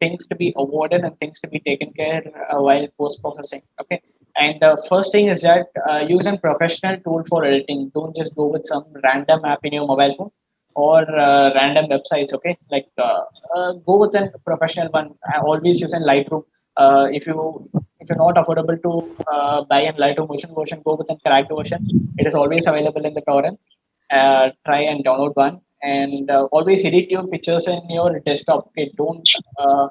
things to be avoided and things to be taken care while post processing. Okay, and the first thing is that use a professional tool for editing. Don't just go with some random app in your mobile phone or random websites. Okay, like go with a professional one. I always use a Lightroom. If you're not affordable to buy a Lightroom motion version, go with a cracked version. It is always available in the torrents. Try and download one, and always edit your pictures in your desktop. Okay, don't uh,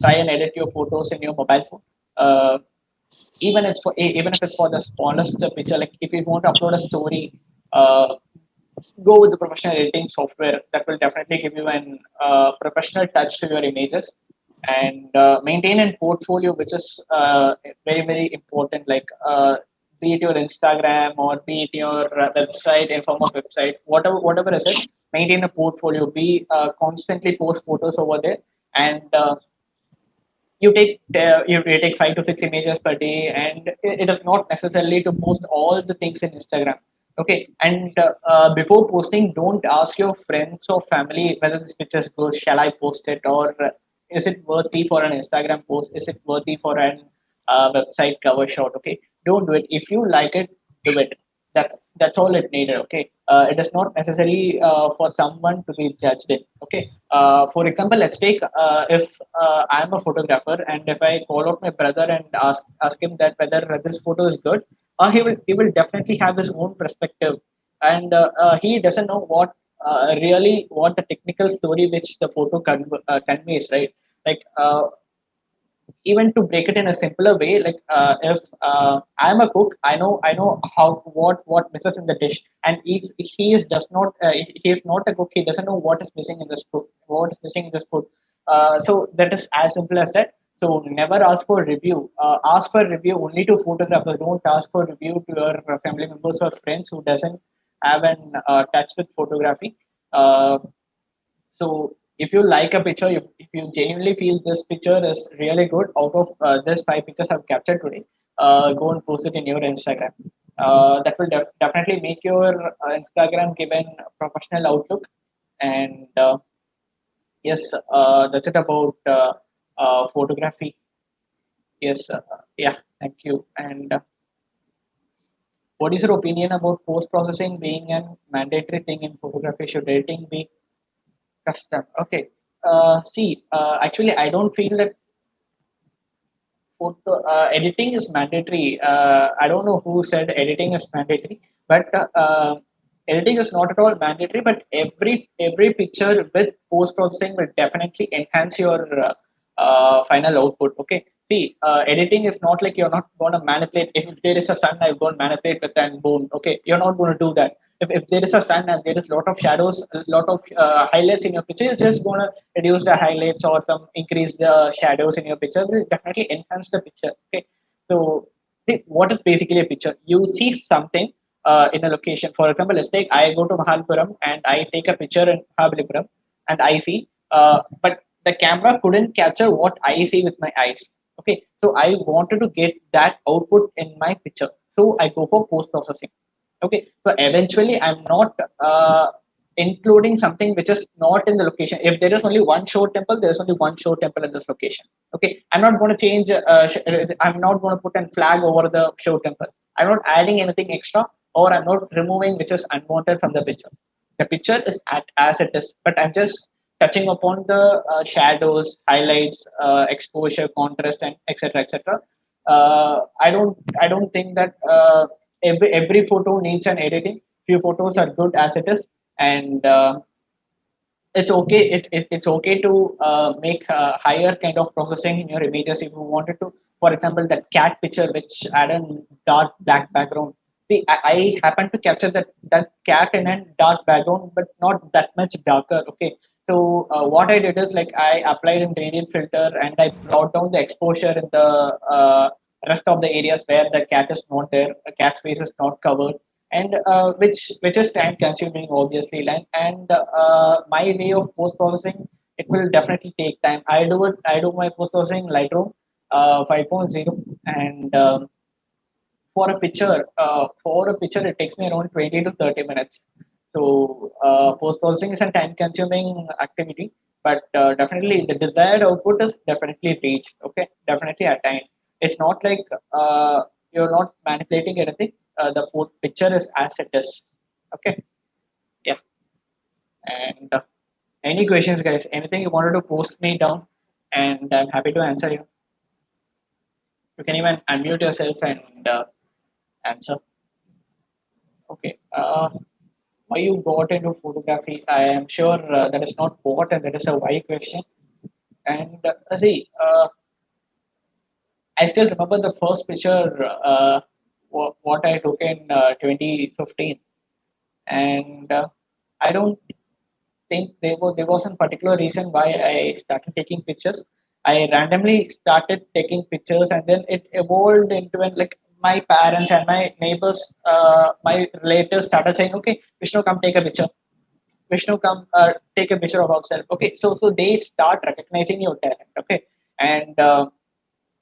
try and edit your photos in your mobile phone. Even if it's for the smallest picture, like if you want to upload a story, uh, go with the professional editing software that will definitely give you an professional touch to your images, and maintain a portfolio which is very important, like be it your Instagram or be it your website in form of website, whatever is it, maintain a portfolio, be constantly post photos over there, and you take 5 to 6 images per day, and it is not necessarily to post all the things in Instagram. Okay, and before posting, don't ask your friends or family whether this picture is good. Shall I post it, or is it worthy for an Instagram post? Is it worthy for an website cover shot? Okay, don't do it. If you like it, do it. That's all it needed. Okay, it is not necessary for someone to be judged in. Okay, for example, let's take if I'm a photographer, and if I call out my brother and ask him that whether this photo is good, he will definitely have his own perspective, and he doesn't know really what the technical story which the photo conveys, right? Like even to break it in a simpler way, like if I'm a cook, I know how what misses in the dish, and if he is does not if he is not a cook, he doesn't know what is missing in this food, what is missing in this food. So that is as simple as that. So never ask for review. Ask for review only to photographers. Don't ask for review to your family members or friends who doesn't have an touch with photography. uh, so if you like a picture, if you genuinely feel this picture is really good, out of this five pictures I've captured today, go and post it in your Instagram. That will definitely make your Instagram give an professional outlook. And yes, that's it about photography. Yes, yeah, thank you. And what is your opinion about post processing being a mandatory thing in photography? Should editing be custom? Okay. See, actually, I don't feel that photo editing is mandatory. I don't know who said editing is mandatory, but editing is not at all mandatory. But every picture with post processing will definitely enhance your final output. Okay. See, editing is not like you're not going to manipulate. If there is a sun, I'm going to manipulate with and boom. Okay, you're not going to do that. If there is a sun and there is a lot of shadows, a lot of highlights in your picture, you're just going to reduce the highlights or some increase the shadows in your picture will definitely enhance the picture. Okay, so see, what is basically a picture? You see something in a location. For example, let's take I go to Mahalpuram and I take a picture in Mahabalipuram and I see, but the camera couldn't capture what I see with my eyes. Okay, so I wanted to get that output in my picture, so I go for post processing. Okay, so eventually I'm not including something which is not in the location. If there is only one show temple, there is only one show temple in this location. Okay, I'm not going to change. I'm not going to put a flag over the show temple. I'm not adding anything extra, or I'm not removing which is unwanted from the picture. The picture is as it is, but I'm just touching upon the shadows, highlights, exposure, contrast, and etc. etc. I don't think that every photo needs an editing. Few photos are good as it is, and it's okay. It's okay to make higher kind of processing in your images if you wanted to. For example, that cat picture which had a dark black background. See, I happen to capture that cat in a dark background, but not that much darker. Okay, so what I did is like I applied a gradient filter and I brought down the exposure in the rest of the areas where the cat is not there, the cat's face is not covered, and which is time consuming obviously. And my way of post processing, it will definitely take time. I do my post processing Lightroom 5.0, and for a picture it takes me around 20 to 30 minutes. So post processing is a time consuming activity, but definitely the desired output is definitely reached. Okay, definitely attained. It's not like you're not manipulating anything. The picture is as it is. Okay, yeah. And any questions, guys? Anything you wanted to post me down, and I'm happy to answer you. You can even unmute yourself and answer. Okay. Why you got into photography? I am sure that is not what, and that is a why question. And see, I still remember the first picture what I took in 2015, and I don't think there was a particular reason why I started taking pictures. I randomly started taking pictures, and then it evolved into an like my parents and my neighbors, my relatives started saying, "Okay, Vishnu, come take a picture. Vishnu, come take a picture of ourselves." Okay, so they start recognizing your talent. Okay, and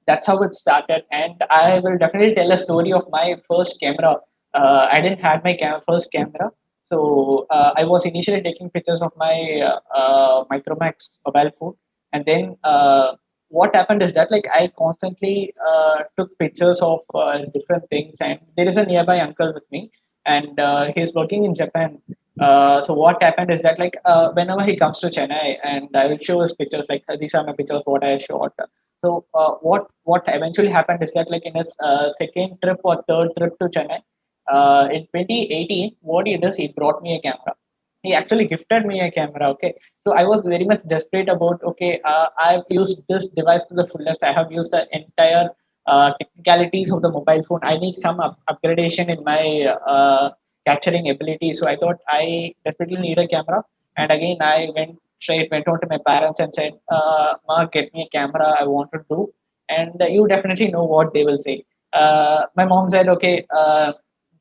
that's how it started. And I will definitely tell a story of my first camera. I didn't have my first camera, so I was initially taking pictures of my Micromax mobile phone, and then what happened is that like I constantly took pictures of different things, and there is a nearby uncle with me, and he's working in Japan. So what happened is that like whenever he comes to Chennai, and I will show his pictures, like these are my pictures what I shot. So what eventually happened is that like in his second trip or third trip to Chennai, in 2018, what he does, he brought me a camera. he actually gifted me a camera. Okay, so I was very much desperate about, okay, I've used this device to the fullest. I have used the entire technicalities of the mobile phone. I need some upgradation in my capturing ability. So I thought I definitely need a camera. And again, I went on to my parents and said, Mark, get me a camera, I want to do. And you definitely know what they will say. My mom said, okay,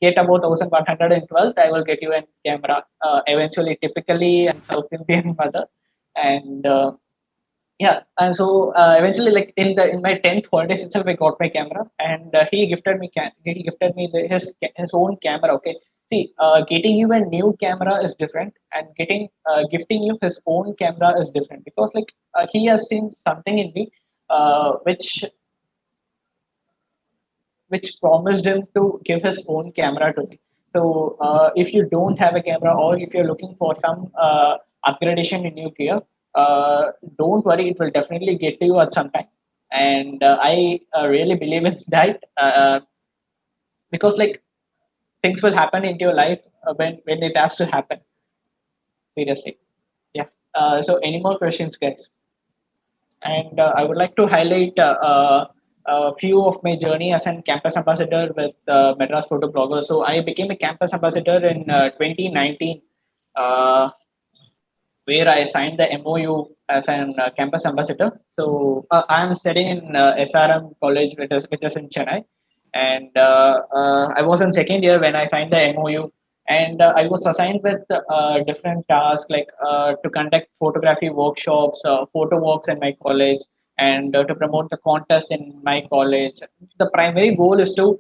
get about 1112, I will get you a camera. Eventually, typically and South Indian mother. And yeah, and so eventually, like in my 10th holidays itself, I got my camera. And he gifted me his own camera. Okay, see, getting you a new camera is different, and getting gifting you his own camera is different, because like he has seen something in me, which promised him to give his own camera to me. So if you don't have a camera, or if you're looking for some upgradation in your gear, don't worry, it will definitely get to you at some time. And I really believe in that, because like things will happen into your life when it has to happen. Seriously, yeah. So any more questions, guys? And I would like to highlight a few of my journey as a campus ambassador with Madras Photo Blogger. So I became a campus ambassador in 2019, uh, where I signed the MOU as an campus ambassador. So I am studying in SRM College, which is in Chennai, and I was in second year when I signed the MOU. And I was assigned with different tasks, like to conduct photography workshops, photo walks in my college, and to promote the contest in my college. The primary goal is to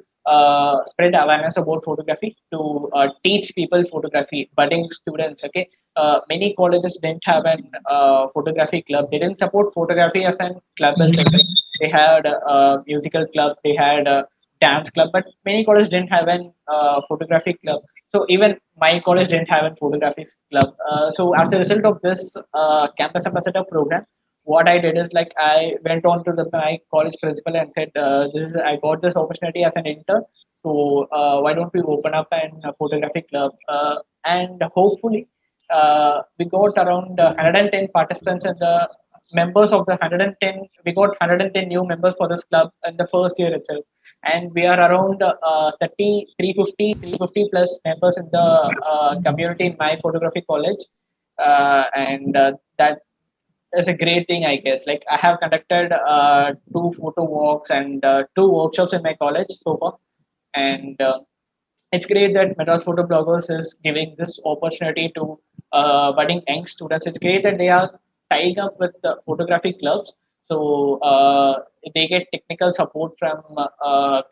spread awareness about photography, to teach people photography, budding students. Okay, many colleges didn't have an photography club. They didn't support photography as a club itself. Like they had a musical club, they had a dance club, but many colleges didn't have an photography club. So even my college didn't have a photography club. So as a result of this campus ambassador program, what I did is, like, I went on to my college principal and said, "This is I got this opportunity as an intern. So why don't we open up a photography club?" And hopefully, we got around 110 participants, and the members of the 110, we got 110 new members for this club in the first year itself. And we are around 30 350 plus members in the community in my photography college. And that is a great thing, I guess. Like, I have conducted two photo walks and two workshops in my college so far. And it's great that Madras Photo Bloggers is giving this opportunity to budding young students. It's great that they are tying up with the photography clubs, so they get technical support from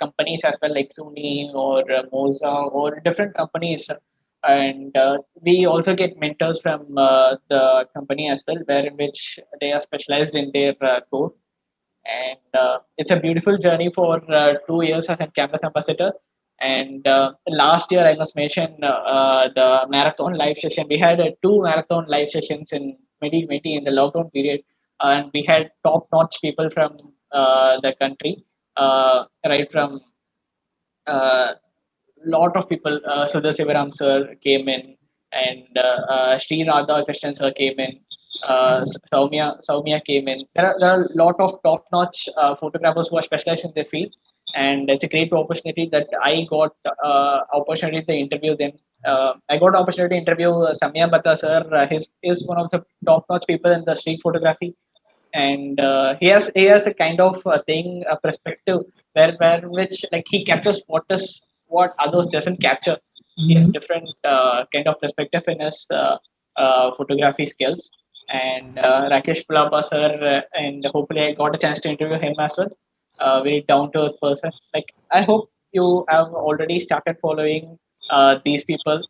companies as well, like Sony or Moza or different companies. And we also get mentors from the company as well, where in which they are specialized in their core. And it's a beautiful journey for 2 years as a campus ambassador. And last year, I must mention the marathon live session. We had two marathon live sessions in 2020 in the lockdown period, and we had top-notch people from the country, right from lot of people. Sudha Sivaram sir came in, and Sri Radha Krishnan sir came in. Saumya came in. There are a lot of top-notch photographers who are specialized in their field, and it's a great opportunity that I got opportunity to interview them. I got opportunity to interview Samya Bhatta sir. He's is one of the top-notch people in the street photography, and he has a kind of thing, a perspective where which, like, he captures what others doesn't capture. He has different kind of perspective in his photography skills. And Rakesh Pulapa sir, and hopefully I got a chance to interview him as well. Very down to earth person. Like, I hope you have already started following these people,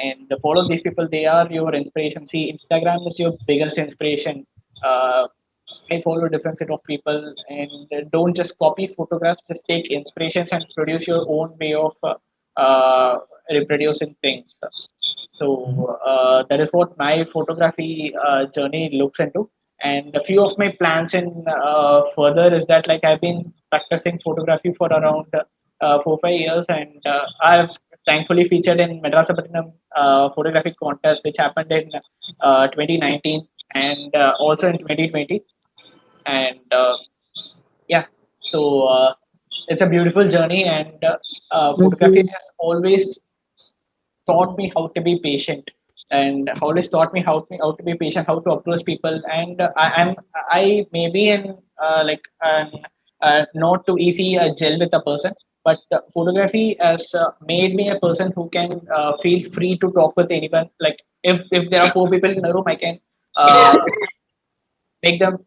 and follow these people. They are your inspiration. See, Instagram is your biggest inspiration. I follow different set of people, and don't just copy photographs. Just take inspirations and produce your own way of reproducing things. So that is what my photography journey looks into. And a few of my plans in further is that, like, I've been practicing photography for around 4 5 years, and I've thankfully featured in Madrasapatinam photographic contest, which happened in 2019 and also in 2020. And yeah, so it's a beautiful journey, and Thank photography you. has always taught me how to be patient, and always taught me how to be patient, how to approach people. And I maybe in not too easy gel with a person, but photography has made me a person who can feel free to talk with anyone. Like if there are four people in a room, I can uh, make them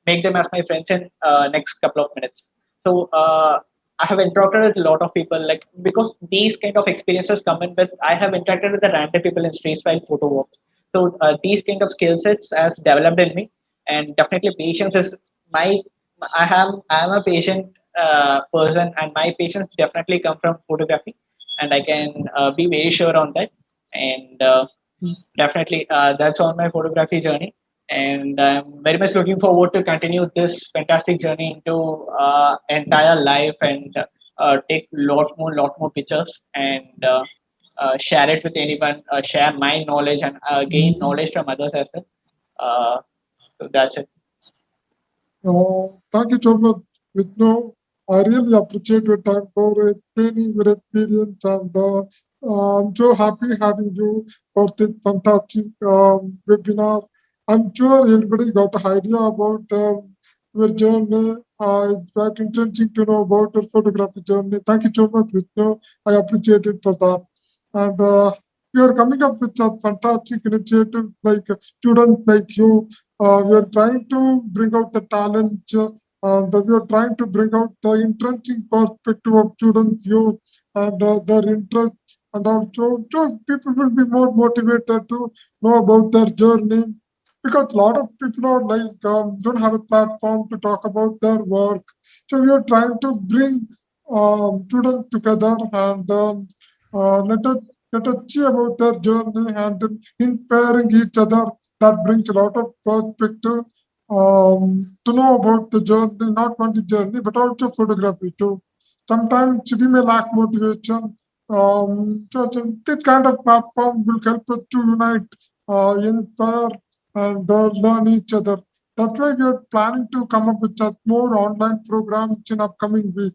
make them as my friends in next couple of minutes. So I have interacted with a lot of people, like because these kind of experiences come in with I have interacted with the random people in streets while photo walks. So these kind of skill sets has developed in me, and definitely patience is my I am a patient person, and my patience definitely come from photography, and I can be very sure on that. And definitely, that's on my photography journey, and I'm very much looking forward to continue this fantastic journey into entire life, and take lot more pictures, and share it with anyone, share my knowledge, and gain knowledge from others as well. So that's it. Thank you so much, Vishnu. I really appreciate your time for explaining your experience, and I'm so happy having you for this fantastic webinar. I'm sure everybody got an idea about your journey. It's quite interesting to know about your photography journey. Thank you so much, Vishnu. I appreciate it for that. And we are coming up with a fantastic initiative like students like you. We are trying to bring out the talent, and we are trying to bring out the interesting perspective of students' view and their interest, and also so people will be more motivated to know about their journey, because a lot of people are like don't have a platform to talk about their work. So we are trying to bring students together and let us see about their journey and inspiring each other. That brings a lot of perspective to know about the journey, not only journey, but also photography too. Sometimes we may lack motivation. So this kind of platform will help us to unite, inspire, and learn each other. That's why we are planning to come up with just more online programs in upcoming week.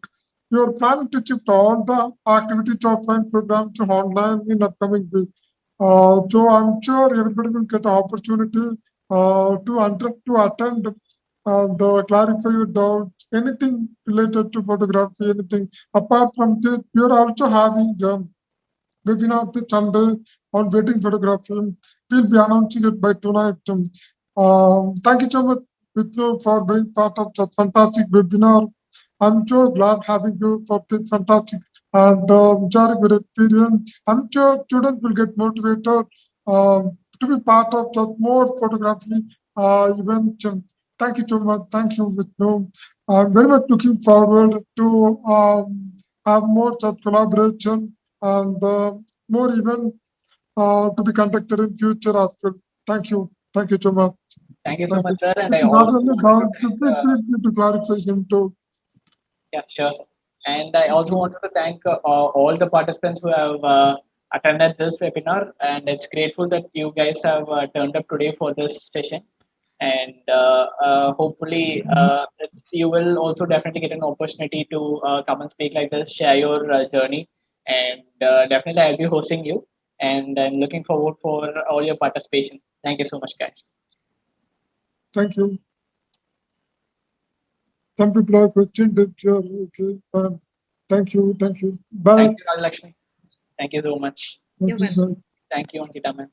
We are planning to shift all the activities offline programs to online in upcoming week. So I'm sure everybody will get an opportunity to attend and clarify your doubts, anything related to photography, anything. Apart from this, we are also having webinar this Sunday on wedding photography. We'll be announcing it by tonight. Thank you so much, Vishnu, for being part of such fantastic webinar. I'm so glad having you for this fantastic and sharing your experience. I'm sure students will get motivated to be part of such more photography events. Thank you so much. Thank you, Vishnu. I'm very much looking forward to have more such collaboration and more events to be conducted in future as well. Thank you. Thank you so much. Thank you so Thank much, you. sir. And If I you got also any wanted to doubt, thank. please feel free to clarify him too. Yeah, sure, sir. And I also wanted to thank all the participants who have attended this webinar, and it's grateful that you guys have turned up today for this session. And hopefully, you will also definitely get an opportunity to come and speak like this, share your journey, and definitely I'll be hosting you. And I'm looking forward for all your participation. Thank you so much, guys. Thank you. Some people have questioned that you're okay. Thank you. Thank you. Bye. Thank you, Raj Lakshmi. Thank you so much. Thank You're you. welcome. Bye. Thank you, Ankita, ma'am.